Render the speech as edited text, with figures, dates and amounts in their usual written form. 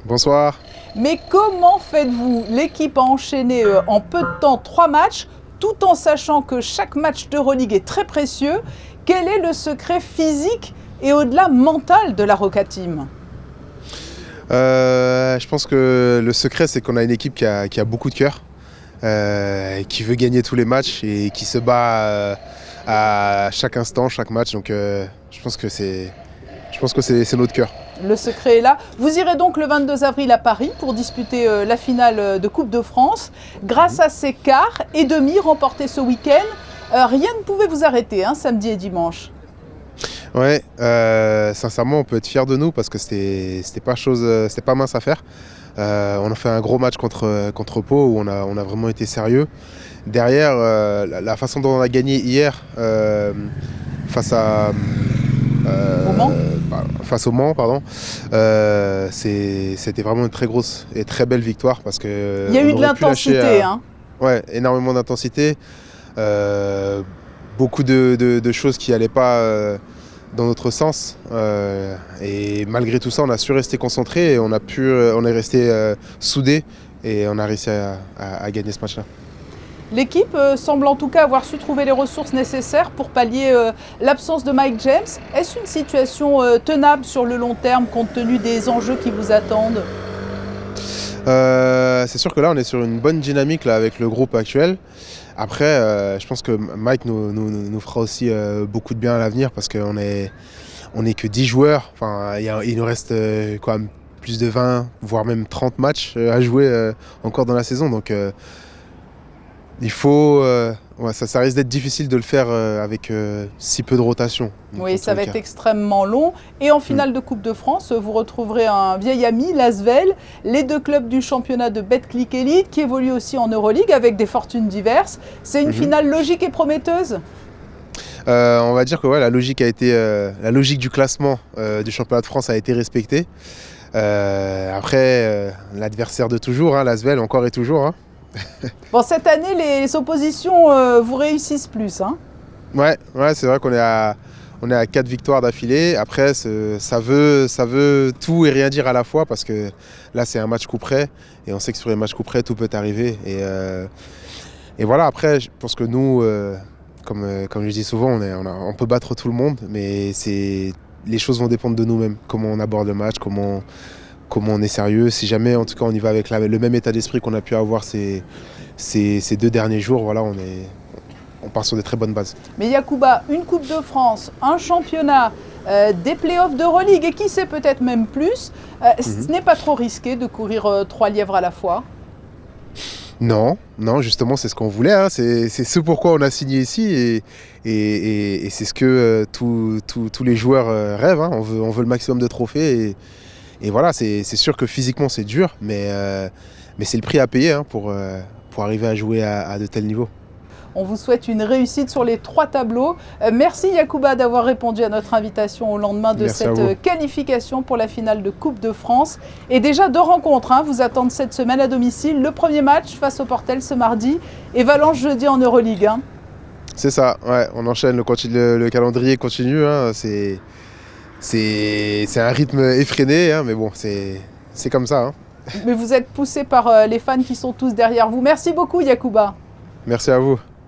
Bonsoir. Mais comment faites-vous? L'équipe a enchaîné en peu de temps 3 matchs, tout en sachant que chaque match d'Euroleague est très précieux. Quel est le secret physique et au-delà mental de la Roca Team? Je pense que le secret, c'est qu'on a une équipe qui a beaucoup de cœur, qui veut gagner tous les matchs et qui se bat à chaque instant, chaque match. Donc je pense que c'est notre cœur. Le secret est là. Vous irez donc le 22 avril à Paris pour disputer la finale de Coupe de France. Grâce à ces quarts et demi remportés ce week-end, rien ne pouvait vous arrêter, samedi et dimanche. Ouais, sincèrement, on peut être fiers de nous parce que c'était pas mince à faire. On a fait un gros match contre Pau où on a vraiment été sérieux. Derrière, la façon dont on a gagné hier face au Mans, c'était vraiment une très grosse et très belle victoire parce que il y a eu de l'intensité. Ouais, énormément d'intensité. Beaucoup de choses qui n'allaient pas dans notre sens. Et malgré tout ça, on a su rester concentré et on est resté soudés et on a réussi à gagner ce match-là. L'équipe semble en tout cas avoir su trouver les ressources nécessaires pour pallier l'absence de Mike James. Est-ce une situation tenable sur le long terme compte tenu des enjeux qui vous attendent? C'est sûr que là, on est sur une bonne dynamique là, avec le groupe actuel. Après, je pense que Mike nous fera aussi beaucoup de bien à l'avenir parce qu'on est que 10 joueurs. Enfin, il nous reste quand même plus de 20, voire même 30 matchs à jouer encore dans la saison. Donc, il faut, ça risque d'être difficile de le faire avec si peu de rotation. Oui, ça va être extrêmement long. Et en finale de Coupe de France, vous retrouverez un vieil ami, l'Asvel, les deux clubs du championnat de Betclic Elite qui évoluent aussi en Euroleague avec des fortunes diverses. C'est une finale logique et prometteuse? On va dire que la logique la logique du classement du championnat de France a été respectée. Après, l'adversaire de toujours, l'Asvel encore et toujours. Bon, cette année, les oppositions vous réussissent plus. Ouais, c'est vrai qu'on est à 4 victoires d'affilée. Après, ça veut tout et rien dire à la fois parce que là, c'est un match coup près et on sait que sur les matchs coup près, tout peut arriver. Et voilà, après, je pense que nous, comme je dis souvent, on peut battre tout le monde, mais les choses vont dépendre de nous-mêmes. Comment on aborde le match, comment on est sérieux. Si jamais, en tout cas, on y va avec le même état d'esprit qu'on a pu avoir ces 2 derniers jours, voilà, on part sur des très bonnes bases. Mais Yacouba, une Coupe de France, un championnat, des playoffs d'Euroleague et qui sait peut-être même plus, ce n'est pas trop risqué de courir 3 lièvres à la fois? Non, justement, c'est ce qu'on voulait. C'est ce pourquoi on a signé ici et c'est ce que tous les joueurs rêvent. On veut le maximum de trophées et voilà, c'est sûr que physiquement c'est dur, mais c'est le prix à payer pour arriver à jouer à de tels niveaux. On vous souhaite une réussite sur les 3 tableaux. Merci Yacouba d'avoir répondu à notre invitation au lendemain de cette qualification pour la finale de Coupe de France. Et déjà 2 rencontres vous attendent cette semaine à domicile. Le premier match face au Portel ce mardi et Valence jeudi en Euroleague. C'est ça, ouais, on enchaîne, le calendrier continue. C'est un rythme effréné, mais bon, c'est comme ça. Mais vous êtes poussé par les fans qui sont tous derrière vous. Merci beaucoup Yacouba. Merci à vous.